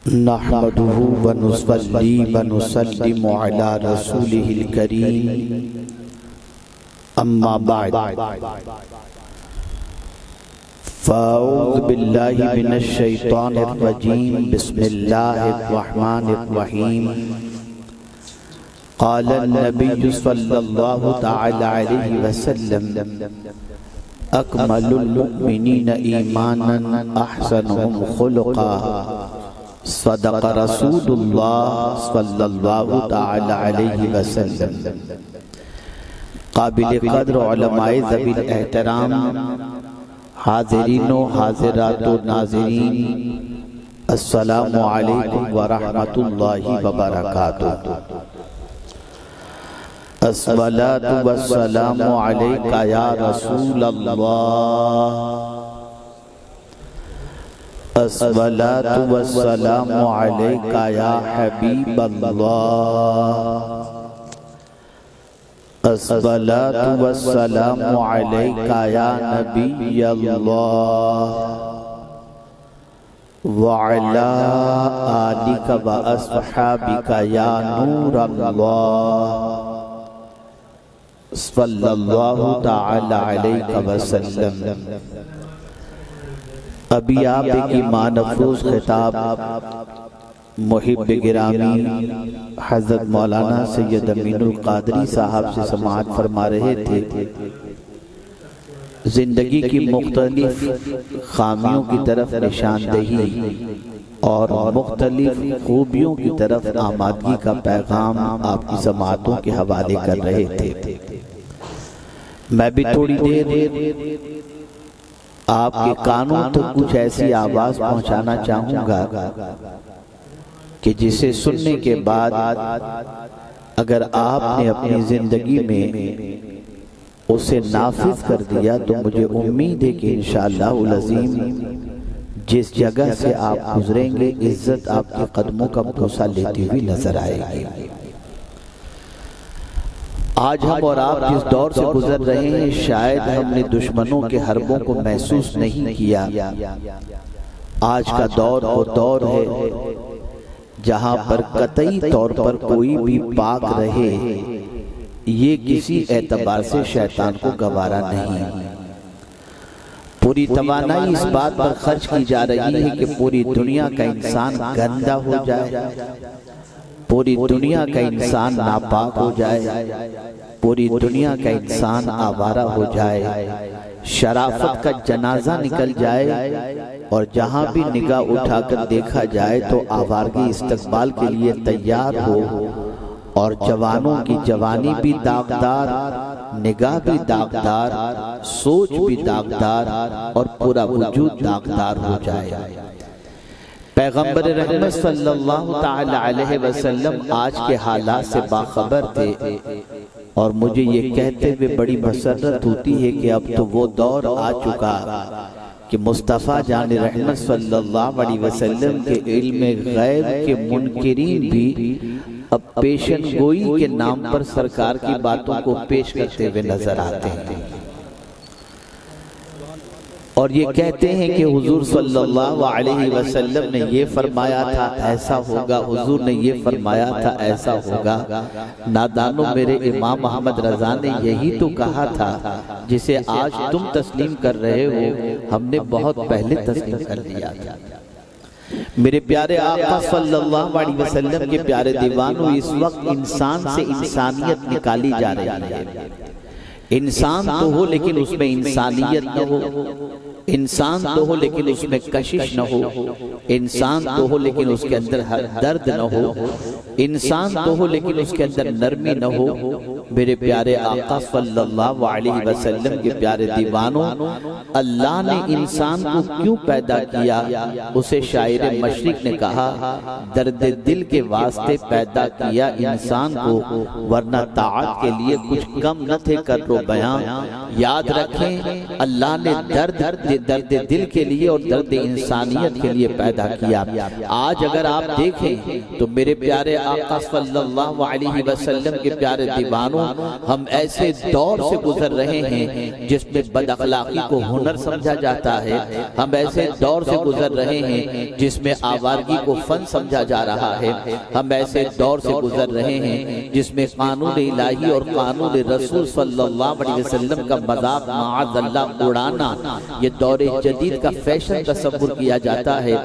نحمده ونصلي ونسلم على رسوله الكريم اما بعد فاعوذ بالله من الشيطان الرجيم بسم الله الرحمن الرحيم قال النبي صلى الله تعالى عليه وسلم اکمل المؤمنین ایمانا احسنهم خلقا صدق رسول اللہ صلی اللہ تعالی علیہ وسلم۔ قابل قدر علماء ذوی الاحترام، حاضرین و حاضرات و ناظرین، السلام علیکم ورحمۃ اللہ وبرکاتہ۔ الصلاة والسلام علیک یا رسول اللہ، الصلاة والسلام علیک یا حبیب اللہ، الصلاة والسلام علیک یا نبی اللہ، وعلی آلک و اصحابک یا نور اللہ، صلی اللہ تعالی علیہ وسلم۔ ابھی آپ ایک ایمان افروز خطاب محب گرامی حضرت مولانا سید امین القادری صاحب سے سماعت فرما رہے تھے۔ زندگی کی مختلف خامیوں کی طرف نشاندہی اور مختلف خوبیوں کی طرف آمادگی کا پیغام آپ کی سماعتوں کے حوالے کر رہے تھے۔ میں بھی تھوڑی دیر آپ کے کانوں تک کچھ ایسی آواز پہنچانا چاہوں گا کہ جسے سننے کے بعد اگر آپ نے اپنی زندگی میں اسے نافذ کر دیا تو مجھے امید ہے کہ انشاءاللہ العظیم جس جگہ سے آپ گزریں گے عزت آپ کے قدموں کا بوسہ لیتی ہوئی نظر آئے گی۔ آج ہم اور آپ جس دور سے گزر رہے ہیں شاید ہم نے دشمنوں کے حربوں کو محسوس نہیں کیا۔ آج کا دور وہ دور ہے جہاں پر قطعی طور پر کوئی بھی پاک رہے یہ کسی اعتبار سے شیطان کو گوارا نہیں۔ پوری توانائی اس بات پر خرچ کی جا رہی ہے کہ پوری دنیا کا انسان گندا ہو جائے، پوری دنیا کا انسان ناپاک ہو جائے، پوری دنیا کا انسان آوارہ ہو جائے، شرافت کا جنازہ نکل جائے، اور جہاں بھی نگاہ اٹھا کر دیکھا جائے تو آوارگی استقبال کے لیے تیار ہو، اور جوانوں کی جوانی بھی داغدار، نگاہ بھی داغدار، سوچ بھی داغدار، اور پورا وجود داغدار ہو جائے۔ پیغمبر رحمت صلی اللہ تعالی علیہ وسلم آج کے حالات سے باخبر تھے، اور مجھے یہ کہتے ہوئے بڑی مسرت ہوتی ہے کہ اب تو وہ دور آ چکا کہ مصطفیٰ جان رحمت صلی اللہ علیہ وسلم کے علم غیب کے منکرین بھی اب پیشن گوئی کے نام پر سرکار کی باتوں کو پیش کرتے ہوئے نظر آتے ہیں، اور یہ کہتے ہیں کہ حضور صلی اللہ علیہ وسلم نے یہ فرمایا تھا ایسا ہوگا، حضور نے یہ فرمایا تھا ایسا ہوگا۔ نادانوں میرے امام احمد رضا نے یہی تو کہا تھا جسے آج تم تسلیم کر رہے ہو ہم نے بہت پہلے تسلیم کر لیا تھا۔ میرے پیارے آقا صلی اللہ علیہ وسلم کے پیارے دیوانوں، اس وقت انسان سے انسانیت نکالی جا رہی ہے۔ انسان تو ہو لیکن اس میں انسانیت نہ ہو، انسان تو ہو لیکن اس میں کشش نہ ہو، انسان تو ہو لیکن اس کے اندر درد نہ ہو، انسان تو ہو لیکن اس کے اندر نرمی نہ ہو۔ میرے پیارے آقا صلی اللہ علیہ وسلم کے پیارے دیوانوں، اللہ نے انسان کو کیوں پیدا کیا؟ اسے شاعر مشرق نے کہا درد دل کے واسطے پیدا کیا انسان کو، ورنہ طاعت کے لیے کچھ کم نہ تھے کر رو بیان۔ یاد رکھیں اللہ نے درد درد دل کے لیے اور درد انسانیت کے لیے پیدا کیا۔ آج اگر آپ دیکھیں تو میرے پیارے آقا صلی اللہ علیہ وسلم کے پیارے دیوانوں، ہم ایسے دور سے گزر رہے ہیں جس میں بد اخلاقی کو ہنر سمجھا جاتا ہے، ہم ایسے دور سے گزر رہے ہیں جس میں آوارگی کو فن سمجھا جا رہا ہے، ہم ایسے دور سے گزر رہے ہیں جس میں قانون الہی اور قانون رسول صلی اللہ علیہ وسلم کا مذاق معاذ اللہ اڑانا یہ دور جدید کا فیشن تصور کیا جاتا ہے۔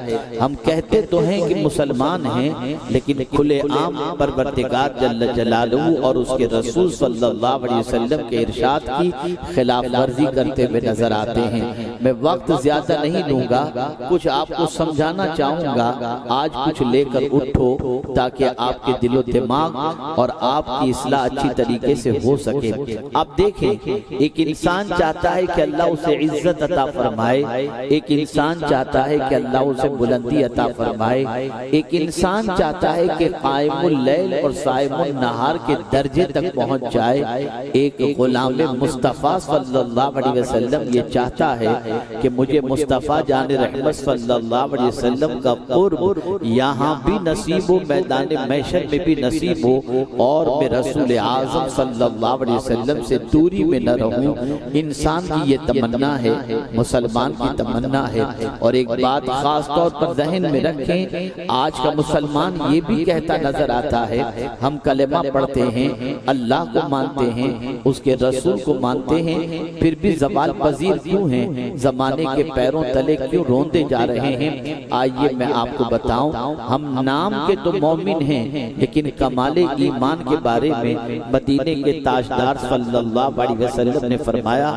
ہم کہتے تو ہیں کہ مسلمان ہیں، لیکن کھلے عام پروردگار جل جلالہ اور اس کے رسول صلی اللہ علیہ وسلم کے ارشاد کی خلاف ورزی کرتے ہوئے نظر آتے ہیں۔ میں وقت زیادہ نہیں لوں گا، کچھ آپ کو سمجھانا چاہوں گا، آج کچھ لے کر اٹھو تاکہ آپ کے دل و دماغ اور آپ کی اصلاح اچھی طریقے سے ہو سکے۔ آپ دیکھیں، ایک انسان چاہتا ہے کہ اللہ اسے عزت عطا فرمائے، ایک انسان چاہتا ہے کہ اللہ اسے بلندی عطا فرمائے، ایک انسان چاہتا ہے کہ قائم اللیل اور صائم النہار کے درجے تک پہنچ جائے۔ ایک غلام مصطفیٰ صلی اللہ علیہ وسلم یہ چاہتا ہے کہ مجھے مصطفیٰ جان رحمت صلی اللہ علیہ وسلم کا قرب یہاں بھی نصیب ہو، میدان محشر میں بھی نصیب ہو، اور میں رسول اعظم صلی اللہ علیہ وسلم سے دوری میں نہ رہوں۔ انسان کی یہ تمنا ہے، مسلمان کی تمنا ہے۔ اور ایک بات خاص طور پر ذہن میں رکھیں، آج کا مسلمان یہ بھی کہتا نظر آتا ہے، ہم کلمہ پڑھتے ہیں، اللہ کو مانتے ہیں، اس کے رسول کو مانتے ہیں، پھر بھی زوال پذیر کیوں ہیں، زمانے کے پیروں تلے کیوں روندے جا رہے ہیں؟ آئیے میں آپ کو بتاؤں، ہم نام کے تو مومن ہیں، لیکن کمال ایمان کے بارے میں مدینے کے تاجدار صلی اللہ علیہ وسلم نے فرمایا،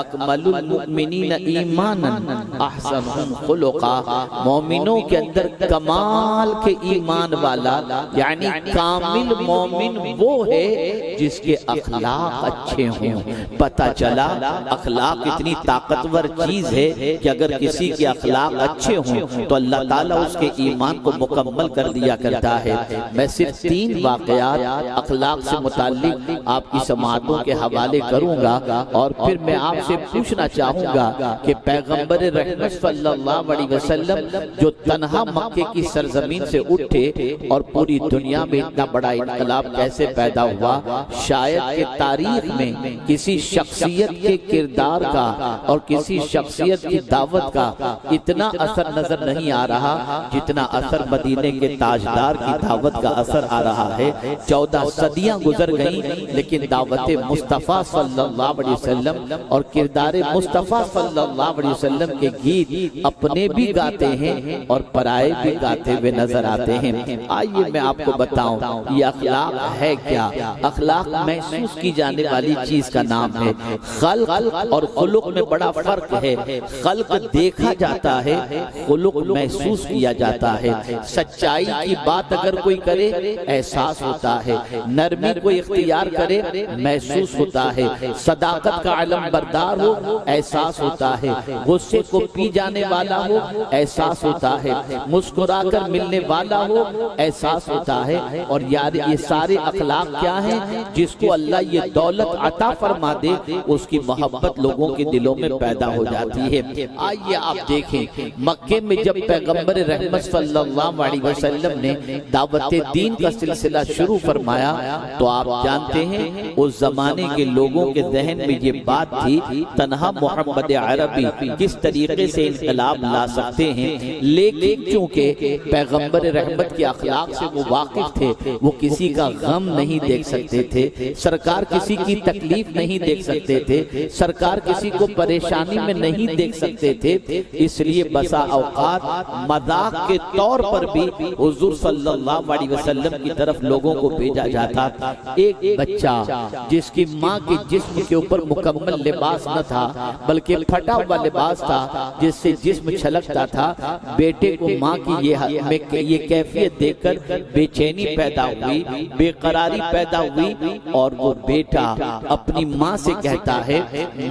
اکمل المؤمنین ایمانا احسنہم خلقا، مومنوں کے اندر کمال کے ایمان والا یعنی کامل مومن وہ ہے جس کے اخلاق اچھے ہوں۔ پتہ چلا اخلاق اتنی طاقتور چیز ہے کہ اگر کسی کے اخلاق اچھے ہوں تو اللہ تعالیٰ اس کے ایمان کو مکمل کر دیا کرتا ہے۔ میں صرف 3 واقعات اخلاق سے متعلق آپ کی سماعتوں کے حوالے کروں گا، اور پھر میں آپ سے پوچھنا چاہوں گا کہ پیغمبر رحمت صلی اللہ علیہ وسلم جو تنہا مکے کی سرزمین سے اٹھے اور پوری دنیا میں اتنا بڑا انقلاب کیسے پیدا ہوا، شاید کہ تاریخ میں کسی شخصیت کے کردار کا اور کسی شخصیت کی دعوت کا اتنا اثر نظر نہیں آ رہا جتنا اثر مدینے کے تاجدار کی دعوت کا اثر آ رہا ہے۔ 14 صدیاں گزر گئیں، لیکن دعوت مصطفیٰ صلی اللہ علیہ وسلم اور کردار مصطفیٰ صلی اللہ علیہ وسلم کے گیت اپنے بھی گاتے ہیں اور پرائے بھی گاتے ہوئے نظر آتے ہیں۔ آئیے میں آپ کو بتاؤں یہ اخلاق ہے کیا۔ اخلاق محسوس کی جانے والی چیز کا نام ہے۔ خلق اور خلق میں بڑا فرق ہے۔ خلق دیکھا جاتا ہے، خلق محسوس کیا جاتا ہے۔ سچائی کی بات اگر کوئی کرے احساس ہوتا ہے، نرمی کو اختیار کرے محسوس ہوتا ہے، صداقت کا علم بردار ہو احساس ہوتا ہے، غصے کو پی جانے والا ہو احساس ہوتا ہے، مسکرا کر ملنے والا ہو احساس ہوتا ہے۔ اور یار یہ سارے اخلاق کیا ہیں؟ جس کو اللہ یہ دولت عطا فرما دے اس کی محبت لوگوں کے دلوں میں پیدا ہو جاتی ہے۔ آئیے آپ دیکھیں، مکے میں جب پیغمبر رحمت صلی اللہ علیہ وسلم نے دعوت دین کا سلسلہ شروع فرمایا تو آپ جانتے ہیں اس زمانے کے لوگوں کے ذہن میں یہ بات تھی تنہا محمد عربی کس طریقے سے انقلاب لا سکتے ہیں، لیکن چونکہ پیغمبر رحمت کے اخلاق سے وہ واقف تھے، وہ کسی کا غم نہیں دیکھ سکتے تھے، سرکار کسی کی تکلیف نہیں دیکھ سکتے تھے، سرکار کسی کو پریشانی میں نہیں دیکھ سکتے تھے، اس لیے بسا اوقات مذاق کے طور پر بھی حضور صلی اللہ علیہ وسلم کی طرف لوگوں کو بھیجا جاتا۔ ایک بچہ جس کی ماں کے جسم کے اوپر مکمل لباس نہ تھا بلکہ پھٹا ہوا لباس تھا جس سے جسم چھلکتا تھا، بیٹے کو ماں کی یہ کیفیت دیکھ کر بے چینی پیدا ہوئی، بے قراری پیدا ہوئی، اور وہ بیٹا اپنی ماں سے کہتا ہے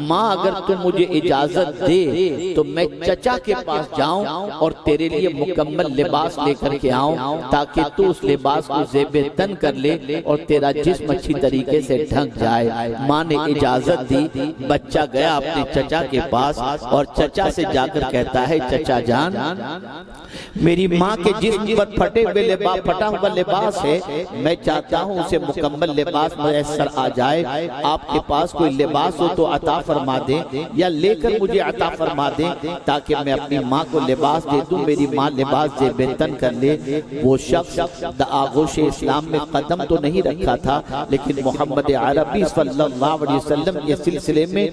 ماں اگر تم مجھے اجازت دے تو میں چچا کے پاس جاؤں اور تیرے لیے مکمل لباس لے کر کے آؤں تاکہ تو اس لباس کو زیب تن کر لے اور تیرا جسم اچھی طریقے سے ڈھک جائے۔ ماں نے اجازت دی، بچہ گیا اپنے چچا کے پاس اور چچا سے جا کر کہتا ہے چچا جان میری ماں کے جسم پر پھٹا ہوا لباس ہے، میں چاہتا ہوں اسے مکمل لباس میسر آ جائے، آپ کے پاس کوئی لباس ہو تو عطا فرما دیں یا لے کر مجھے عطا فرما دیں تاکہ میں اپنی ماں کو لباس دے دوں، میری ماں لباس زیب تن کر لے۔ وہ شخص آغوش اسلام میں قدم تو نہیں رکھا تھا لیکن محمد عربی صلی اللہ علیہ وسلم کے سلسلے میں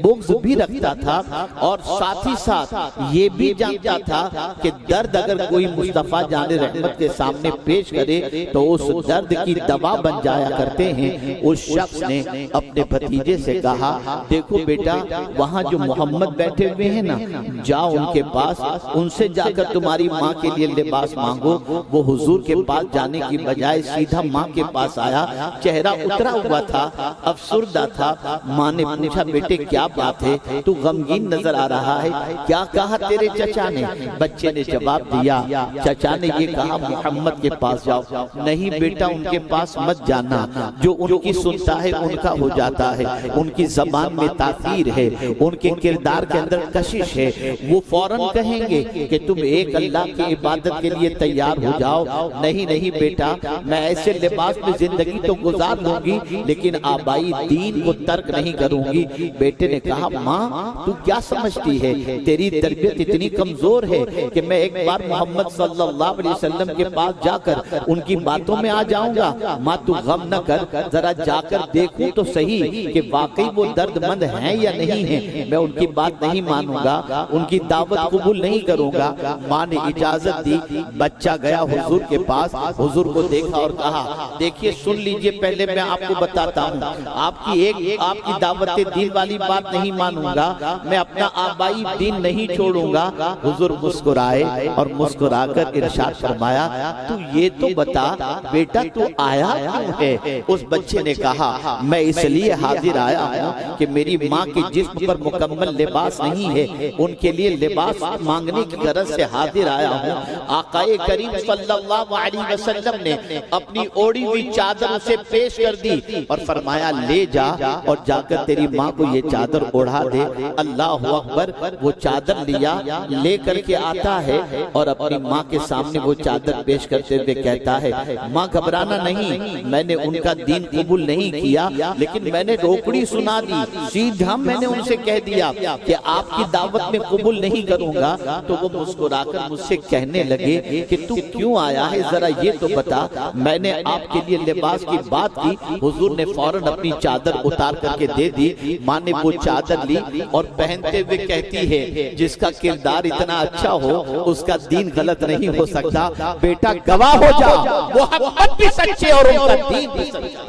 بغض بھی رکھتا تھا، اور ساتھ ہی ساتھ یہ بھی جانتا تھا کہ درد اگر کوئی مصطفیٰ جان رحمت کے سامنے پیش کرے تو اس درد کی دوا بن جایا کرتے ہیں۔ اس شخص نے اپنے بھتیجے سے کہا دیکھو بیٹا وہاں جو محمد بیٹھے ہوئے ہیں نا، جاؤ ان کے پاس، ان سے جا کر تمہاری ماں کے لیے لباس مانگو۔ وہ حضور کے پاس جانے کی بجائے سیدھا ماں کے پاس آیا، چہرہ اترا ہوا تھا، افسردہ تھا۔ ماں نے پوچھا بیٹے کیا بات ہے، تو غمگین نظر آ رہا ہے، کیا کہا تیرے چچا نے؟ بچے نے جواب دیا چچا نے یہ کہا محمد کے پاس جاؤ۔ نہیں بیٹا ان کے پاس مت جانا، جو ان کی سنتا ہے ان کا ہو جاتا ہے، ان کی زبان میں تاثیر ہے، ان کے کردار کے اندر کشش ہے، وہ فوراً کہیں گے کہ تم ایک اللہ کی عبادت کے لیے تیار ہو جاؤ۔ نہیں نہیں بیٹا میں ایسے لباس میں زندگی تو گزار لوں گی لیکن آبائی دین کو ترک نہیں کروں گی۔ بیٹے نے کہا ماں تو کیا سمجھتی ہے، تیری تربیت اتنی کمزور ہے کہ میں ایک بار محمد صلی اللہ علیہ وسلم کے پاس جا کر ان کی باتوں میں آ جاؤں گا؟ ماں تو غم نہ کر، ذرا جا کر دیکھوں تو صحیح کہ واقعی وہ درد مند ہیں یا نہیں ہیں۔ میں ان کی بات نہیں مانوں گا، ان کی دعوت قبول نہیں کروں گا۔ ماں نے اجازت دی، بچہ گیا حضور کے پاس، حضور کو دیکھا اور کہا دیکھیے سن لیجئے، پہلے میں آپ کو بتاتا ہوں، آپ کی دعوت دین والی بات نہیں مانوں گا، میں اپنا آبائی دین نہیں چھوڑوں گا۔ حضور مسکرائے اور مسکرا کر ارشاد فرمایا تو یہ تو بتا بیٹا تو آیا کیوں ہے؟ اس بچے نے کہا میں اس لیے حاضر آیا ہوں کہ میری ماں کے جسم پر مکمل لباس نہیں ہے، ان کے لیے لباس مانگنے کی غرض سے حاضر آیا ہوں۔ آقا کریم صلی اللہ علیہ وسلم نے اپنی اوڑی ہوئی چادر اسے پیش کر دی اور فرمایا لے جا اور جا کر تیری ماں کو یہ چادر اڑھا دے۔ اللہ اکبر، وہ چادر لیا، لے کر کے آتا ہے اور اپنی ماں کے سامنے وہ چادر پیش کرتے ہوئے کہتا ہے ماں گھبرانا نہیں، میں نے ان کا دین قبول نہیں کیا لیکن میں نے روکڑی سنا دی، سیدھا میں نے ان سے کہہ دیا کہ آپ کی دعوت میں قبول نہیں کروں گا۔ تو وہ مسکرا کر مجھ سے کہنے لگے کہ تو کیوں آیا ہے ذرا یہ تو بتا۔ میں نے آپ کے لیے لباس کی بات کی، حضور نے فوراً اپنی چادر اتار کر کے دے دی۔ ماں نے وہ چادر لی اور پہنتے ہوئے کہتی ہے جس کا کردار اتنا اچھا ہو اس کا دین غلط نہیں ہو سکتا، بیٹا گواہ ہو جا محمد بھی سچے اور ان کا دین بھی سچا۔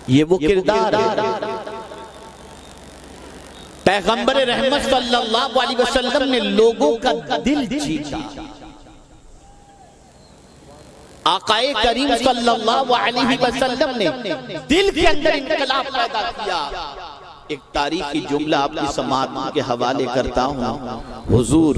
یہ وہ کردار ہے۔ پیغمبر رحمت صلی اللہ علیہ وسلم نے لوگوں کا دل جیتا، آقا کریم صلی اللہ علیہ وسلم نے دل کے اندر انقلاب پیدا کیا۔ ایک تاریخی جملہ آپ کی سماعت کے حوالے کرتا ہوں، حضور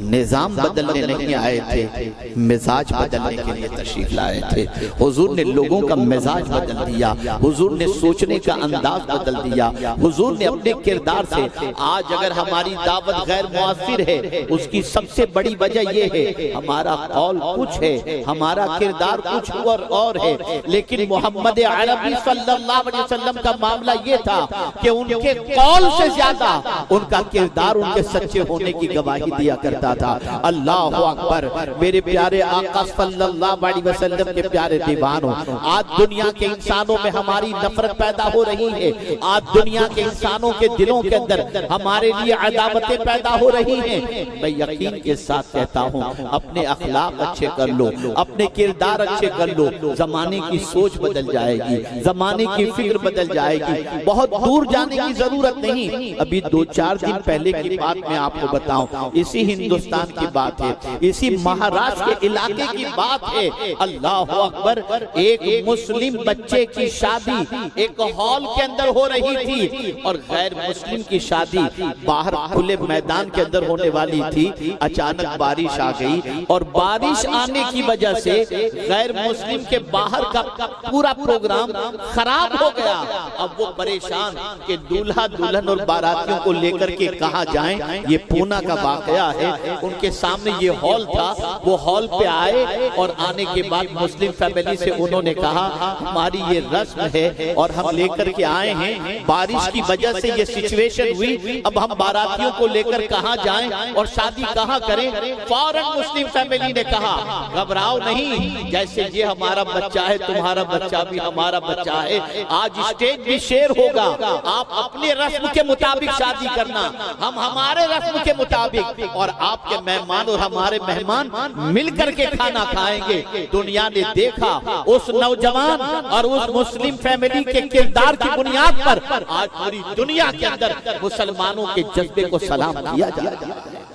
نظام بدلنے نہیں آئے تھے، مزاج بدلنے کے لیے تشریف لائے تھے۔ حضور نے لوگوں کا مزاج بدل دیا، حضور نے سوچنے کا انداز بدل دیا، حضور نے اپنے کردار سے آج اگر ہماری دعوت غیر مؤثر ہے اس کی سب سے بڑی وجہ یہ ہے ہمارا قول کچھ ہے، ہمارا کردار کچھ اور ہے، لیکن محمد عربی صلی اللہ علیہ وسلم کا معاملہ یہ تھا کہ ان کے قول سے زیادہ ان کا کردار ان کے سچے ہونے کی گواہی دیا کرتا تھا۔ اللہ اکبر، میرے پیارے آقا صلی اللہ علیہ وسلم کے پیارے دیوانوں، آج دنیا کے انسانوں میں ہماری نفرت پیدا ہو رہی ہے، آج دنیا کے انسانوں کے دلوں کے اندر ہمارے لیے عداوتیں پیدا ہو رہی ہیں۔ میں یقین کے ساتھ کہتا ہوں اپنے اخلاق اچھے کر لو، اپنے کردار اچھے کر لو، زمانے کی سوچ بدل جائے گی، زمانے کی فکر بدل جائے گی، بہت دور جانے کی ضرورت نہیں۔ ابھی 2-4 دن پہلے کی بات میں آپ کو بتاؤں، اسی ہندوستان کی بات ہے، اسی مہاراشٹر کے علاقے کی بات ہے۔ اللہ اکبر، ایک مسلم بچے کی شادی ایک ہال کے اندر ہو رہی تھی اور غیر مسلم کی شادی باہر کھلے میدان کے اندر ہونے والی تھی۔ اچانک بارش آ گئی اور بارش آنے کی وجہ سے غیر مسلم کے باہر کا پورا پروگرام خراب ہو گیا۔ اب وہ پریشان کہ دولہا دلہن اور باراتیوں کو لے کر کے کہاں جائیں۔ یہ پونا کا واقعہ ہے، ان کے سامنے یہ ہال تھا، وہ ہال پہ آئے اور آنے کے بعد مسلم فیملی سے انہوں نے کہا ہماری یہ رسم ہے اور ہم لے کر کے آئے ہیں، بارش کی وجہ سے یہ سچویشن ہوئی، اب ہم باراتیوں کو لے کر کہاں جائیں اور شادی کہاں کریں۔ فوراً مسلم فیملی نے کہا گھبراؤ نہیں، جیسے یہ ہمارا بچہ ہے تمہارا بچہ بھی ہمارا بچہ ہے، آج اسٹیج بھی شیئر ہوگا، آپ اپنے رسم کے مطابق شادی کرنا، ہم ہمارے رسم کے مطابق، اور آپ کے مہمان اور ہمارے مہمان مل کر کے کھانا کھائیں گے۔ دنیا نے دیکھا اس نوجوان اور اس مسلم فیملی کے کردار کی بنیاد پر آج پوری دنیا کے اندر مسلمانوں کے جذبے کو سلام کیا جاتا ہے۔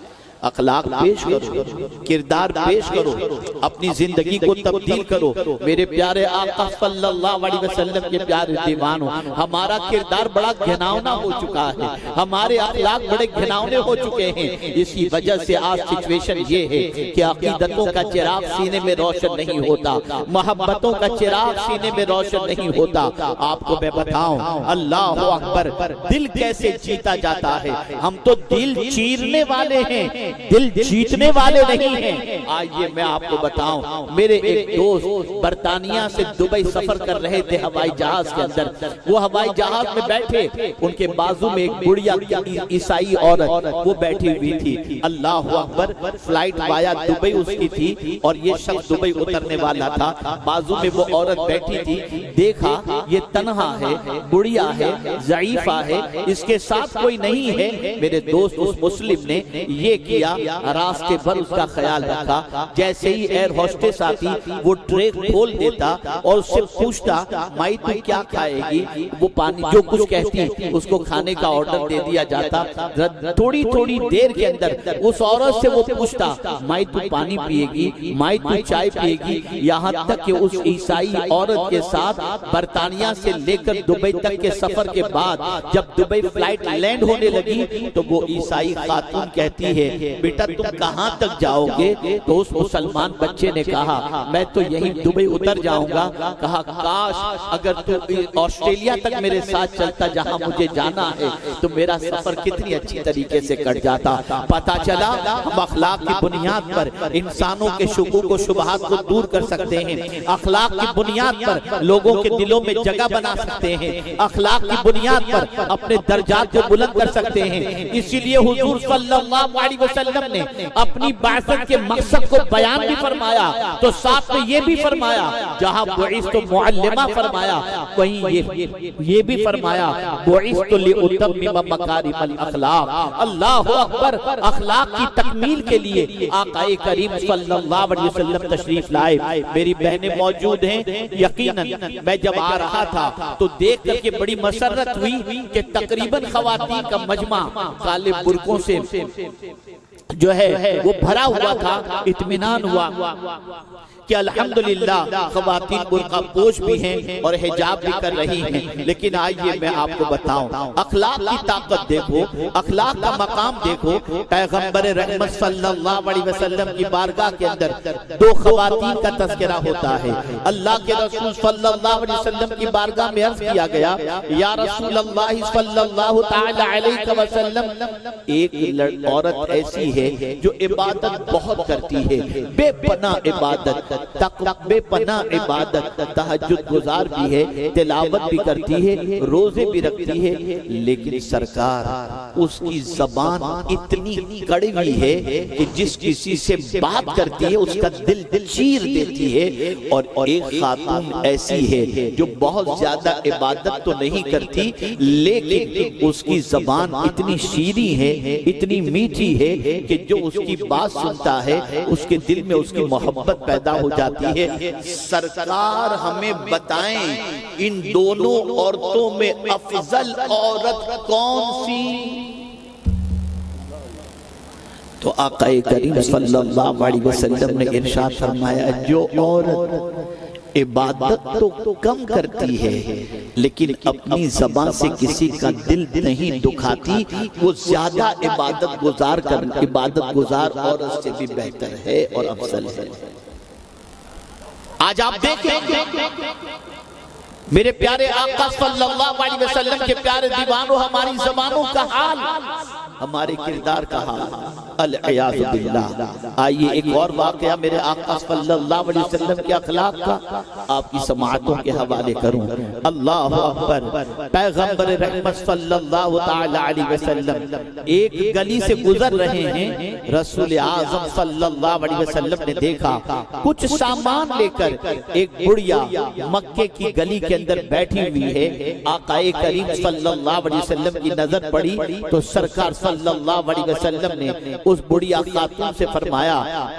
اخلاق پیش کرو، کردار پیش کرو، اپنی زندگی کو تبدیل کرو۔ میرے پیارے آقا صلی اللہ علیہ وسلم کے پیارے دیوانوں، ہمارا کردار بڑا گھناؤنا ہو چکا ہے، ہمارے اخلاق بڑے گھناؤنے ہو چکے ہیں۔ اسی وجہ سے آج سچویشن یہ ہے کہ عقیدتوں کا چراغ سینے میں روشن نہیں ہوتا، محبتوں کا چراغ سینے میں روشن نہیں ہوتا۔ آپ کو میں بتاؤں اللہ اکبر، دل کیسے جیتا جاتا ہے۔ ہم تو دل چیرنے والے ہیں، دل جیتنے والے نہیں ہیں۔ آئیے میں آپ کو بتاؤں، میرے ایک دوست برطانیہ سے دبئی سفر کر رہے تھے ہوائی جہاز کے اندر، وہ ہوائی جہاز میں بیٹھے، ان کے بازو میں ایک بڑیا عیسائی عورت وہ بیٹھی ہوئی تھی۔ اللہ اکبر، فلائٹ وایا دبئی اس کی تھی اور یہ شخص دبئی اترنے والا تھا، بازو میں وہ عورت بیٹھی تھی۔ دیکھا یہ تنہا ہے، بڑیا ہے، ضعیفہ ہے، اس کے ساتھ کوئی نہیں ہے۔ میرے دوست اس مسلم نے یہ کیا، راستے بھر اس کا خیال رکھا، جیسے ہی ایئر ہوسٹس آتی وہ ٹرے کھول دیتا اور اس سے پوچھتا مائی تو کیا کھائے گی، وہ پانی جو کچھ کہتی اس کو کھانے کا آرڈر دے دیا جاتا۔ تھوڑی تھوڑی دیر کے اندر اس عورت سے وہ پوچھتا مائی تو پانی پیے گی، مائی تو چائے پیے گی، یہاں تک کہ اس عیسائی عورت کے ساتھ برطانیہ سے لے کر دبئی تک کے سفر کے بعد جب دبئی فلائٹ لینڈ ہونے لگی تو وہ عیسائی خاتون کہتی ہے بیٹا تم کہاں تک جاؤ گے؟ تو اس مسلمان بچے نے کہا میں تو یہیں دبئی اتر جاؤں گا۔ کہا کاش اگر تو آسٹریلیا تک میرے ساتھ چلتا جہاں مجھے جانا ہے تو میرا سفر کتنی اچھی طریقے سے کٹ جاتا۔ پتا چلا ہم اخلاق کی بنیاد پر انسانوں کے شکوک و شبہات کو دور کر سکتے ہیں، اخلاق کی بنیاد پر لوگوں کے دلوں میں جگہ بنا سکتے ہیں، اخلاق کی بنیاد پر اپنے درجات کو بلند کر سکتے ہیں۔ اسی لیے حضور صلی اللہ علیہ وسلم نے اپنی بعثت کے مقصد کو بیان بھی فرمایا تو ساتھ میں یہ بھی فرمایا، جہاں بعثت معلمہ فرمایا وہیں یہ بھی فرمایا بعثت لأتمم مکارم الاخلاق۔ اللہ اکبر، اخلاق کی تکمیل کے لیے آقا کریم صلی اللہ علیہ وسلم تشریف لائے۔ میری بہنیں موجود ہیں، یقیناً میں جب آ رہا تھا تو دیکھ کر کے بڑی مسرت ہوئی کہ تقریباً خواتین کا مجمع کالے برقعوں سے جو ہے وہ بھرا ہوا تھا۔ اطمینان ہوا کہ الحمدللہ خواتین برقع پوش بھی ہیں اور حجاب بھی کر رہی ہیں۔ لیکن آئیے میں آپ کو بتاؤں اخلاق کی طاقت دیکھو، اخلاق کا مقام دیکھو۔ پیغمبر رحمت صلی اللہ علیہ وسلم کی بارگاہ کے اندر دو خواتین کا تذکرہ ہوتا ہے۔ اللہ کے رسول صلی اللہ علیہ وسلم کی بارگاہ میں عرض کیا گیا یا رسول اللہ صلی اللہ تعالی علیہ وسلم، ایک عورت ایسی ہے جو عبادت بہت کرتی ہے، بے پناہ عبادت، بے پناہ عبادت، تہجد گزار بھی ہے، تلاوت بھی کرتی ہے، روزے بھی رکھتی ہے، لیکن سرکار اس کی زبان اتنی کڑوی ہے کہ جس کسی سے بات کرتی ہے اس کا دل چیر دیتی ہے۔ اور ایک خاتون ایسی ہے جو بہت زیادہ عبادت تو نہیں کرتی لیکن اس کی زبان اتنی شیریں ہے، اتنی میٹھی ہے کہ جو اس کی بات سنتا ہے اس کے دل میں اس کی محبت پیدا ہو جاتی ہے۔ سرکار ہمیں بتائیں ان دونوں عورتوں میں افضل عورت کون سی؟ تو آقا کریم صلی اللہ علیہ وسلم نے ارشاد فرمایا جو عورت عبادت تو کم کرتی ہے لیکن اپنی زبان سے کسی کا دل نہیں دکھاتی، وہ زیادہ عبادت گزار عورت سے بھی بہتر ہے اور افضل ہے۔ آج آپ دیکھیں میرے پیارے آقا صلی اللہ علیہ وسلم کے پیارے دیوانوں، ہماری زبانوں کا حال، ہمارے کردار کا حال، العیاذ باللہ۔ آئیے ایک اور واقعہ میرے آقا صلی اللہ علیہ وسلم کے اخلاق کا آپ کی سماعتوں کے حوالے کروں۔ اللہ اکبر۔ پیغمبر رحمت صلی اللہ تعالی علیہ وسلم ایک گلی سے گزر رہے ہیں، رسول اعظم صلی اللہ علیہ وسلم نے دیکھا کچھ سامان لے کر ایک بڑھیا مکے کی گلی کے اندر بیٹھی ہوئی ہے۔ آقا کریم صلی اللہ علیہ وسلم کی نظر پڑی تو سرکار صلی اللہ علیہ وسلم نے اس بڑھیا خاتون سے فرمایا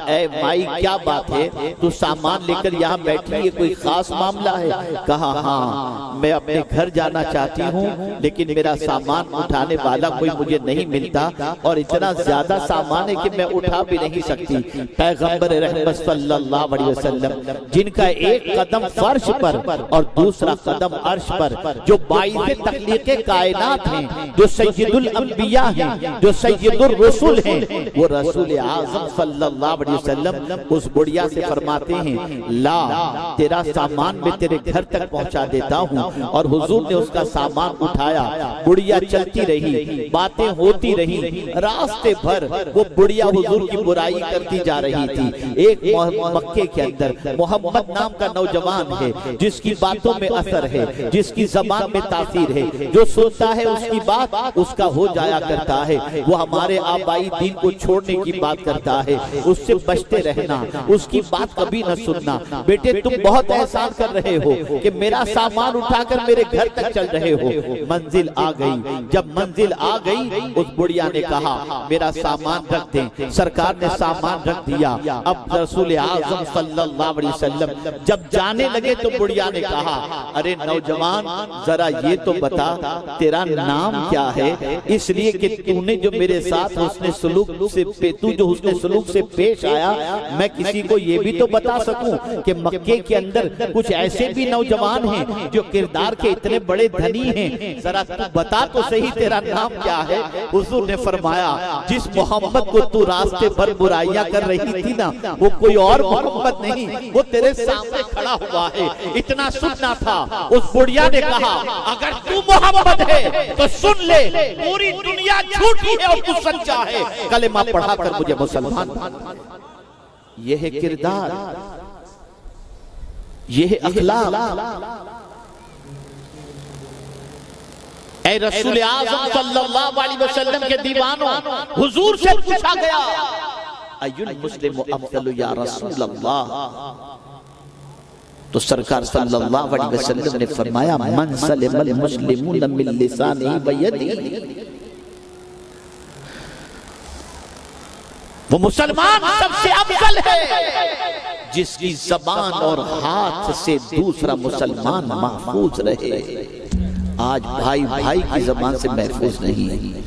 اے مائی کیا بات ہے، تو سامان لے کر یہاں بیٹھی ہے، کوئی خاص معاملہ ہے؟ کہا ہاں میں اپنے گھر جانا چاہتی ہوں لیکن میرا سامان اٹھانے والا کوئی مجھے نہیں ملتا اور اتنا زیادہ سامان ہے کہ میں اٹھا بھی نہیں سکتی۔ پیغمبر رحمت صلی اللہ علیہ وسلم جن کا ایک قدم فرش پر اور دوسرا قدم عرش پر، جو باعث تخلیق کائنات ہیں، جو سید الانبیاء ہیں، جو سید الرسول ہیں، وہ رسول اعظم صلی اللہ علیہ وسلم اس بڑھیا سے فرماتے ہیں لا تیرا سامان میں تیرے گھر تک پہنچا دیتا ہوں، اور حضور نے اس کا سامان اٹھایا۔ بڑھیا چلتی رہی، باتیں ہوتی رہی، راستے بھر وہ بڑھیا حضور کی برائی کرتی جا رہی تھی۔ ایک مکے کے اندر محمد نام کا نوجوان ہے جس کی باتوں میں اثر ہے، جس کی زبان میں تاثیر ہے، جو سنتا ہے اس کی بات اس کا ہو جایا کرتا ہے۔ وہ ہمارے آبائی دین کو چھوڑنے کی بات کرتا ہے، اس سے بچتے رہنا، اس کی بات کبھی نہ سننا۔ بیٹے تم بہت احسان کر رہے ہو کہ میرا سامان اٹھا کر میرے گھر تک چل رہے ہو۔ منزل آ گئی، جب منزل آ گئی اس بڑھیا نے کہا میرا سامان رکھ دیں۔ سرکار نے سامان رکھ دیا۔ اب رسول اعظم صلی اللہ علیہ وسلم جب جانے لگے تو بڑھیا نے کہا ارے نوجوان ذرا یہ تو بتا تیرا نام کیا ہے، اس لیے کہ تو نے جو میرے ساتھ حسن سلوک سے پیش آیا، میں کسی کو یہ بھی تو بتا سکوں کہ مکے کے اندر کچھ ایسے بھی نوجوان ہیں جو کردار کے اتنے بڑے دھنی ہیں، ذرا تو بتا تو صحیح تیرا نام کیا ہے۔ حضور نے فرمایا جس محمد کو تو راستے پر برائیاں کر رہی تھی نا، وہ کوئی اور محمد نہیں، وہ تیرے سامنے کھڑا ہوا ہے۔ اتنا سننا تھا۔ اس بڑھیا نے کہا اگر تو محمد ہے تو سن لے، پوری دنیا جھوٹی ہے اور تو سچا ہے، کلمہ پڑھا کر مجھے مسلمان۔ یہ ہے کردار، یہ ہے اخلاق۔ اے رسول اعظم صلی اللہ علیہ وسلم کے دیوانوں، حضور سے پوچھا گیا ایُ المسلم افضل یا رسول اللہ، تو سرکار صلی اللہ علیہ وسلم نے فرمایا من سلم المسلمون من لسانہ و یدہ، وہ مسلمان سب سے افضل ہے جس کی زبان اور ہاتھ سے دوسرا مسلمان محفوظ رہے۔ آج بھائی بھائی کی زبان سے محفوظ نہیں،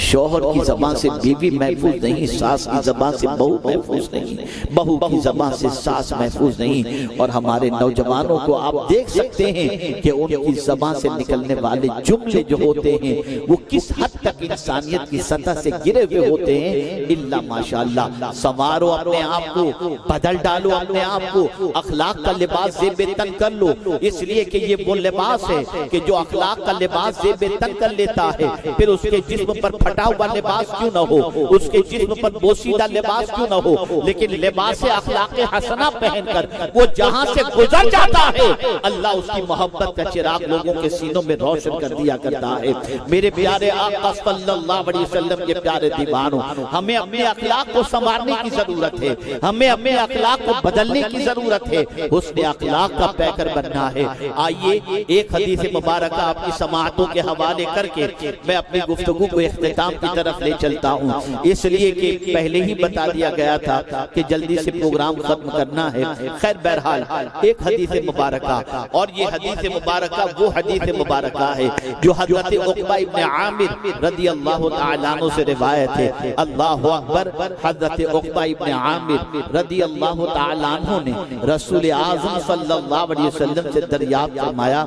شوہر کی زبان سے بیوی محفوظ نہیں، ساس کی زبان سے بہو محفوظ نہیں، بہو کی زبان سے ساس محفوظ نہیں۔ اور ہمارے نوجوانوں کو آپ دیکھ سکتے ہیں کہ ان کی زبان سے نکلنے والے جملے جو ہوتے ہیں وہ کس حد تک انسانیت کی سطح سے گرے ہوئے ہوتے ہیں۔ اللہ ماشاءاللہ، سنوارو اپنے آپ کو، بدل ڈالو اپنے آپ کو، اخلاق کا لباس زیب تن کر لو، اس لیے کہ یہ وہ لباس ہے کہ جو اخلاق کا لباس زیب تن کر لیتا ہے پھر اس کے جسم پر پھٹا ہوا لباس کیوں نہ ہو، اس کے جسم پر بوسیدہ لباس کیوں نہ ہو، لیکن لباس اخلاق حسنہ پہن کر وہ جہاں سے گزر جاتا ہے اللہ اس کی محبت کا چراغ لوگوں کے سینوں میں روشن کر دیا کرتا ہے۔ میرے پیارے آقا صلی اللہ علیہ وسلم کے پیارے دیوانوں، ہمیں اپنے اخلاق کو سنوارنے کی ضرورت ہے، ہمیں اپنے اخلاق کو بدلنے کی ضرورت ہے، حسن اخلاق کا پیکر بننا ہے۔ آئیے ایک حدیث مبارکہ آپ کی سماعتوں کے حوالے کر کے میں اپنی گفتگو کو اختتام اختتام کی طرف لے چلتا ہوں، اس لیے کہ پہلے ہی بتا دیا گیا تھا کہ جلدی سے پروگرام ختم کرنا ہے۔ خیر بہرحال ایک حدیث مبارکہ، اور یہ حدیث مبارکہ وہ حدیث مبارکہ ہے جو حضرت عقبہ ابن عامر رضی اللہ تعالیٰ عنہ سے روایت ہے۔ اللہ اکبر، حضرت عقبہ ابن عامر رضی اللہ تعالیٰ عنہ نے رسول اعظم صلی اللہ علیہ وسلم سے دریافت فرمایا،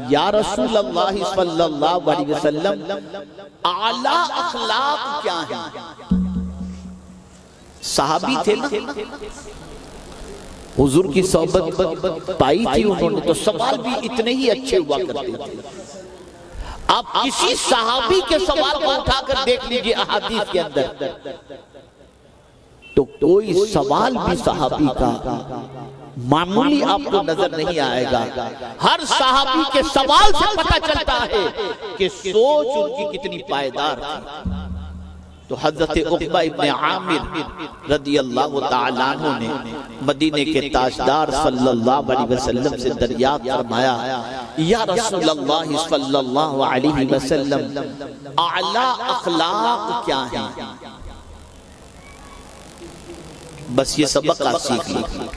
یا رسول اللہ صلی اللہ علیہ وسلم، اعلیٰ اخلاق کیا ہیں؟ صحابی تھے نا، حضور کی صحبت پائی تھی انہوں نے، تو سوال بھی اتنے ہی اچھے ہوا کرتے تھے۔ آپ کسی صحابی کے سوال کو اٹھا کر دیکھ لیجئے احادیث کے اندر، تو کوئی سوال بھی صحابی کا معمولی آپ کو نظر نہیں آئے گا۔ ہر صحابی کے سوال سے پتہ چلتا ہے کہ سوچ ان کی کتنی پائیدار تھی۔ تو حضرت عقبہ ابن عامر رضی اللہ تعالیٰ عنہ نے مدینے کے تاجدار صلی اللہ علیہ وسلم سے دریافت فرمایا، یا رسول اللہ صلی اللہ علیہ وسلم، اعلیٰ اخلاق کیا ہیں؟ بس یہ سبق آپ سیکھ لیجیے۔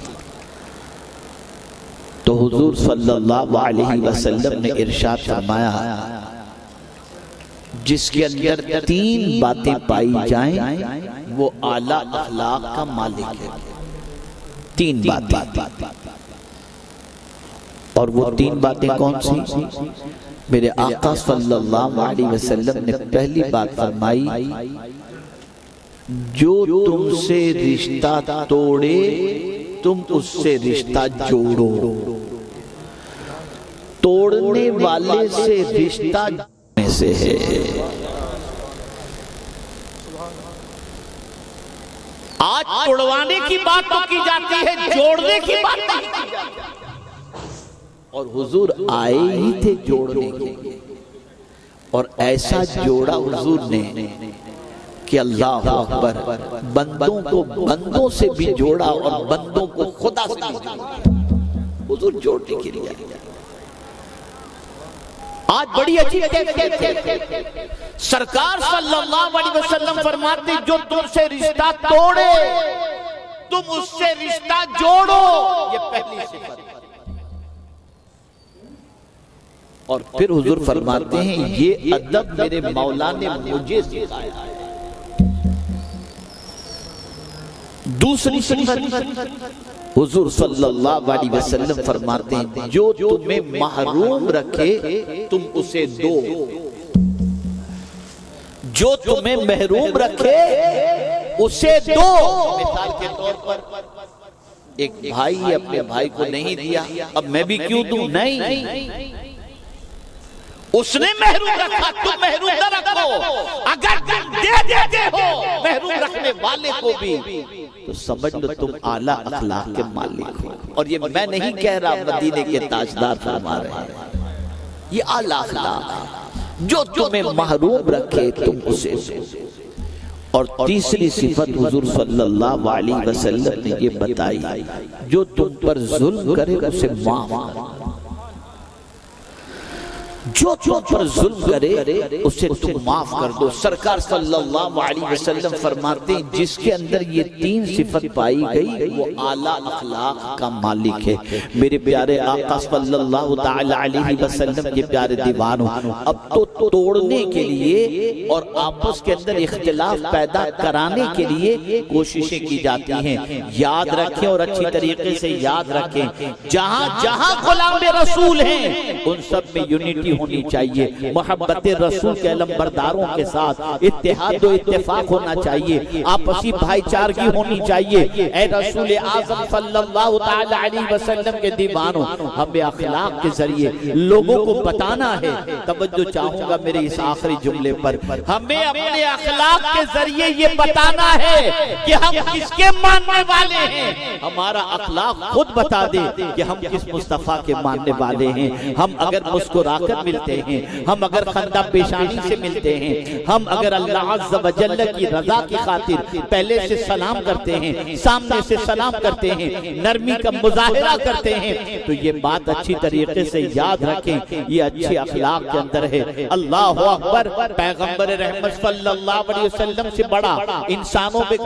تو حضور صلی اللہ علیہ وسلم نے ارشاد فرمایا، جس کے اندر تین باتیں پائی جائیں وہ اعلیٰ اخلاق کا مالک ہے۔ تین باتیں، اور وہ تین باتیں کون سی؟ میرے آقا صلی اللہ علیہ وسلم نے پہلی بات فرمائی، جو تم سے رشتہ توڑے تم اس سے رشتہ جوڑو، توڑنے والے سے رشتہ جوڑنے سے ہے۔ آج توڑوانے کی بات تو کی جاتی ہے، جوڑنے کی بات نہیں کی جاتی۔ اور حضور آئے ہی تھے جوڑنے کے، اور ایسا جوڑا حضور نے کہ اللہ اکبر، بندوں کو بندوں سے بھی جوڑا اور بندوں کو خدا سے بھی جوڑا۔ حضور جوڑنے کے لیے آج بڑی عجیب کیفیت ہے۔ سرکار صلی اللہ علیہ وسلم فرماتے، جو تم سے رشتہ توڑے تم اس سے رشتہ جوڑو، یہ پہلی صفت۔ اور پھر حضور فرماتے ہیں، یہ ادب میرے مولا نے مجھے سکھایا ہے۔ دوسری صفت، حضور صلی اللہ علیہ وسلم فرماتے ہیں، جو تمہیں محروم رکھے تم اسے دو، جو تمہیں محروم رکھے اسے دو۔ مثال کے طور پر ایک بھائی اپنے بھائی کو نہیں دیا، اب میں بھی کیوں دوں؟ نہیں، اس نے محروم رکھا، تم محروم نہ رکھو۔ اگر تم دے دیتے ہو محروم رکھنے والے کو بھی، تو سمجھ لو تم اعلیٰ اخلاق کے مالک ہو۔ اور یہ میں نہیں کہہ رہا، مدینے کے تاجدار فرما رہے ہیں، یہ اعلیٰ اخلاق ہے۔ جو تمہیں محروم رکھے تم اسے دو۔ اور تیسری صفت حضور صلی اللہ علیہ وسلم نے یہ بتائی، جو تم پر ظلم کرے اسے معاف کرو، جو تم پر ظلم کرے اسے تم معاف کر دو۔ سرکار صلی اللہ علیہ وسلم فرماتے ہیں، جس کے اندر یہ تین صفت پائی گئی وہ اعلیٰ اخلاق کا مالک ہے۔ میرے پیارے آقا صلی اللہ تعالی علیہ وسلم کے پیارے دیوانوں، اب تو توڑنے کے لیے اور آپس کے اندر اختلاف پیدا کرانے کے لیے کوششیں کی جاتی ہیں۔ یاد رکھیں اور اچھی طریقے سے یاد رکھیں، جہاں جہاں غلام رسول ہیں ان سب میں یونٹی ہونی چاہیے، محبت رسول کے علمبرداروں کے ساتھ اتحاد و اتفاق ہونا چاہیے، آپسی بھائی چارگی ہونی چاہیے۔ اے رسول اعظم صلی اللہ تعالی علیہ وسلم کے دیوانوں، ہمیں اخلاق کے ذریعے لوگوں کو بتانا ہے۔ توجہ چاہوں گا میرے اس آخری جملے پر، ہمیں اپنے اخلاق کے ذریعے یہ بتانا ہے کہ ہم کس کے ماننے والے ہیں۔ ہمارا اخلاق خود بتا دے کہ ہم کس مصطفیٰ کے ماننے والے ہیں۔ ہم اگر مسکرا کر ملتے ہیں، ہم اگر خندہ پیشانی سے ملتے ہیں، ہم اگر اللہ عز و جل کی رضا کی خاطر پہلے سے سلام کرتے ہیں، سامنے سے سلام کرتے ہیں، نرمی کا مظاہرہ کرتے ہیں، تو یہ بات اچھی طریقے سے یاد رکھیں، یہ اچھے اخلاق کے اندر ہے۔ اللہ اکبر، پیغمبر رحمت صلی اللہ علیہ وسلم سے بڑا انسانوں میں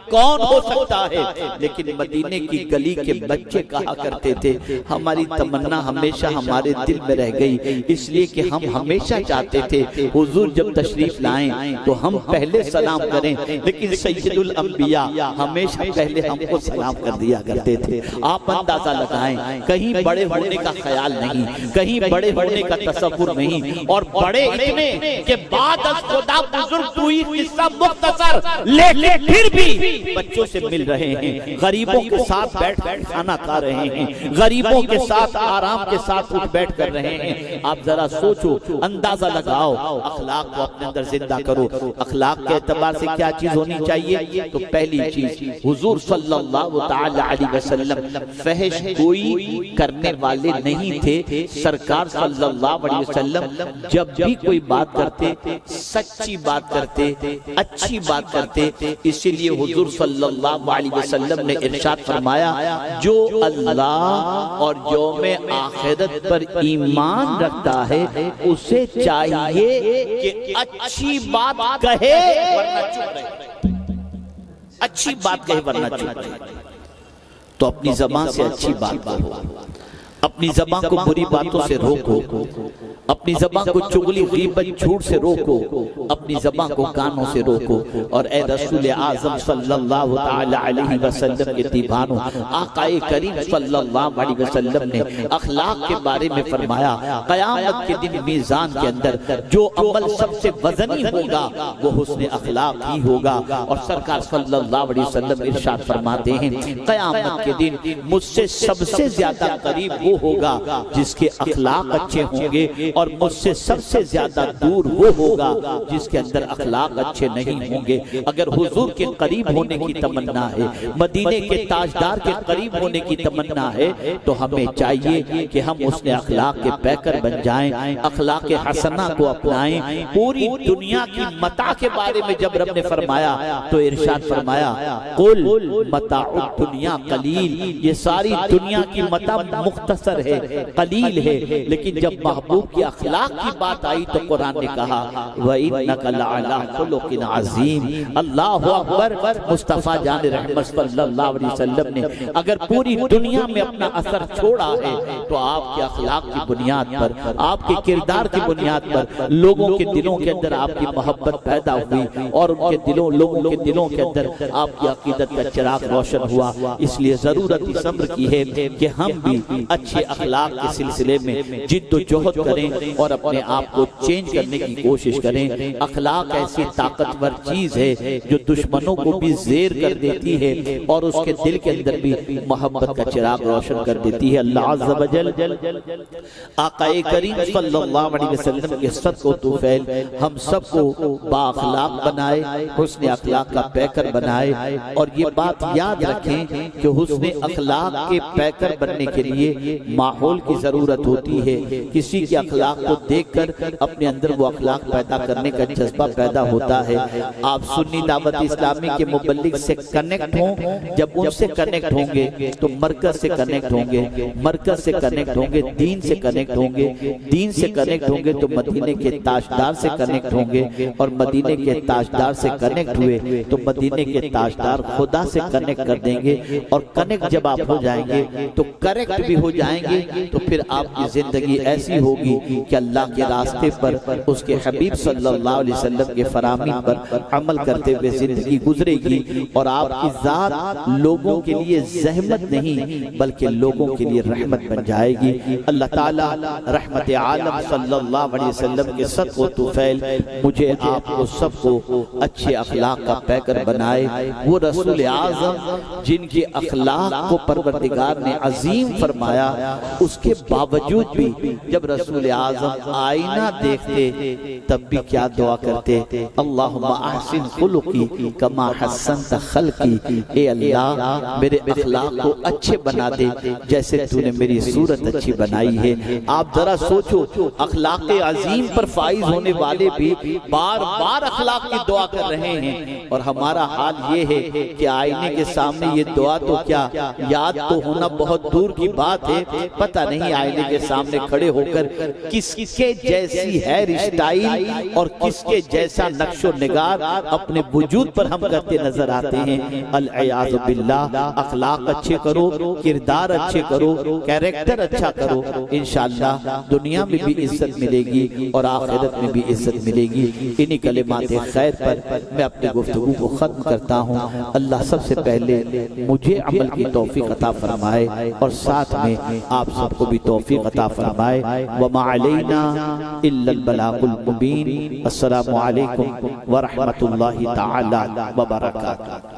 کون ہو سکتا ہے؟ لیکن مدینے کی گلی کے بچے کہا کرتے تھے، ہماری تمنا ہمیشہ ہمارے دل میں رہ گئی، اس لیے کہ ہم ہمیشہ چاہتے تھے حضور جب تشریف لائیں تو ہم پہلے سلام کریں، لیکن سید الانبیاء ہمیشہ پہلے ہم کو سلام کر دیا کرتے تھے۔ آپ اندازہ لگائیں، کہیں بڑے ہونے کا خیال نہیں، کہیں بڑے ہونے کا تصور نہیں، اور بڑے اتنے کہ بعد از خدا بزرگ توئی قصہ مختصر، لیکن پھر بھی بچوں سے مل رہے ہیں، غریبوں کے ساتھ بیٹھ کر کھانا کھا رہے ہیں، غریبوں کے ساتھ آرام کے ساتھ اٹھ بیٹھ کر رہے ہیں۔ آپ ذرا سوچو، اندازہ لگاؤ، اخلاق کو اپنے اندر زندہ کرو۔ اخلاق کے اعتبار سے کیا چیز ہونی چاہیے؟ تو پہلی چیز، حضور صلی اللہ تعالی علیہ وسلم فحش گوئی کرنے والے نہیں تھے۔ سرکار صلی اللہ علیہ وسلم جب بھی کوئی بات کرتے، سچی بات کرتے، اچھی بات کرتے، اسی لیے حضور صلی اللہ علیہ وسلم نے ارشاد فرمایا، جو اللہ اور یوم آخرت پر ایمان رکھتا ہے اسے چاہیے کہ اچھی بات کہے ورنہ چپ رہے، اچھی بات کہے ورنہ چپ رہے۔ تو اپنی زبان سے اچھی بات کہو، اپنی زبان کو بری باتوں سے روکو، اپنی زبان کو چغلی غیبت جھوٹ سے روکو، اپنی زبان کو کانوں سے روکو۔ اور اے رسول اعظم صلی اللہ تعالی علیہ وسلم کے دیوانوں، آقا کریم صلی اللہ علیہ وسلم نے اخلاق کے بارے میں فرمایا، قیامت کے دن میزان کے اندر جو عمل سب سے وزنی ہوگا وہ حسن اخلاق ہی ہوگا۔ اور سرکار صلی اللہ علیہ وسلم ارشاد فرماتے ہیں، قیامت کے دن مجھ سے سب سے زیادہ قریب وہ ہوگا جس کے اخلاق اچھے ہوں گے، اور مجھ سے سب سے زیادہ دور وہ ہوگا جس کے اندر اخلاق اچھے نہیں ہوں گے۔ اگر حضور کے قریب ہونے کی تمنا ہے، مدینے کے تاجدار کے قریب ہونے کی تمنا ہے، تو ہمیں چاہیے کہ ہم اس نے اخلاق کے پیکر بن جائیں، اخلاق حسنہ کو اپنائیں۔ پوری دنیا کی متاع کے بارے میں جب رب نے فرمایا تو ارشاد فرمایا، قل متاع الدنیا قلیل، یہ ساری دنیا کی متاع مختصر ہے، قلیل ہے، لیکن جب محبوب کی اخلاق کی بات آئی تو قرآن نے کہا وَإِنَّكَ لَعَلَىٰ خُلُقٍ عَظِيمٍ۔ اللہ اکبر، مصطفیٰ جان رحمت صلی اللہ علیہ وسلم نے اگر پوری دنیا میں اپنا اثر چھوڑا ہے تو آپ کے اخلاق کی بنیاد پر، آپ کے کردار کی بنیاد پر لوگوں کے دلوں کے اندر آپ کی محبت پیدا ہوئی، اور ان کے دلوں، لوگوں کے دلوں کے اندر آپ کی عقیدت کا چراغ روشن ہوا۔ اس لیے ضرورت اس امر کی ہے کہ ہم بھی اچھے اخلاق کے سلسلے میں جد و جہد کریں اور اپنے آپ کو چینج کرنے کی کوشش کریں۔ اخلاق ایسی طاقتور چیز ہے جو دشمنوں کو بھی زیر کر دیتی ہے اور اس کے دل کے اندر بھی محبت کا چراغ روشن کر دیتی ہے۔ اللہ عز و جل آقا کریم صلی اللہ علیہ وسلم کے صدق و طفیل ہم سب کو با اخلاق بنائے، حسن اخلاق کا پیکر بنائے۔ اور یہ بات یاد رکھیں کہ حسن اخلاق کے پیکر بننے کے لیے ماحول کی ضرورت ہوتی ہے۔ کسی کے اخلاق کو دیکھ کر اپنے اندر وہ اخلاق پیدا کرنے کا جذبہ پیدا ہوتا ہے۔ آپ سنی دعوت اسلامی کے مبلغ سے کنیکٹ ہوں، جب ان سے کنیکٹ ہوں گے تو مرکز سے کنیکٹ ہوں گے، مرکز سے کنیکٹ ہوں گے دین سے کنیکٹ ہوں گے، دین سے کنیکٹ ہوں گے تو مدینے کے تاجدار سے کنیکٹ ہوں گے، اور مدینے کے تاجدار سے کنیکٹ ہوئے تو مدینے کے تاجدار خدا سے کنیکٹ کر دیں گے، اور کنیکٹ جب آپ ہو جائیں گے تو کریکٹ بھی ہو جائیں گے، تو پھر آپ کی زندگی ایسی ہوگی کہ اللہ کے راستے پر، اس کے حبیب صلی اللہ علیہ وسلم کے فرامین پر عمل کرتے ہوئے زندگی گزرے گی، اور آپ کی ذات لوگوں کے لیے زحمت نہیں بلکہ لوگوں کے لیے رحمت بن جائے گی۔ اللہ تعالیٰ رحمت عالم صلی اللہ علیہ وسلم کے صدق و طفیل مجھے آپ کو سب کو اچھے اخلاق کا پیکر بنائے۔ وہ رسول اعظم جن کے اخلاق کو پروردگار نے عظیم فرمایا، اس کے باوجود بھی جب رسول اعظم آئینہ دیکھتے تب بھی کیا دعا کرتے؟ اللہم احسن خلقی کما حسنت خلقی، اے اللہ میرے اخلاق کو اچھے بنا دے جیسے تو نے میری صورت اچھی بنائی ہے۔ آپ ذرا سوچو، اخلاق عظیم پر فائز ہونے والے بھی بار بار اخلاق کی دعا کر رہے ہیں، اور ہمارا حال یہ ہے کہ آئینے کے سامنے یہ دعا تو کیا یاد تو ہونا بہت دور کی بات ہے، پتہ نہیں آئینے کے سامنے کھڑے ہو کر کس کے جیسی ہیئر اسٹائل اور کس کے جیسا نقش و نگار اپنے وجود پر ہم کرتے نظر آتے ہیں۔ العیاذ باللہ، اخلاق اچھے کرو، کردار اچھے کرو، کیریکٹر اچھا کرو، انشاءاللہ دنیا میں بھی عزت ملے گی اور آخرت میں بھی عزت ملے گی۔ انہی کلمات خیر پر میں اپنی گفتگو کو ختم کرتا ہوں۔ اللہ سب سے پہلے مجھے عمل کی توفیق عطا فرمائے اور ساتھ میں آپ سب کو بھی توفیق عطا فرمائے۔ وما علینا الا البلاغ المبین۔ السلام علیکم ورحمۃ اللہ تعالی وبرکاتہ۔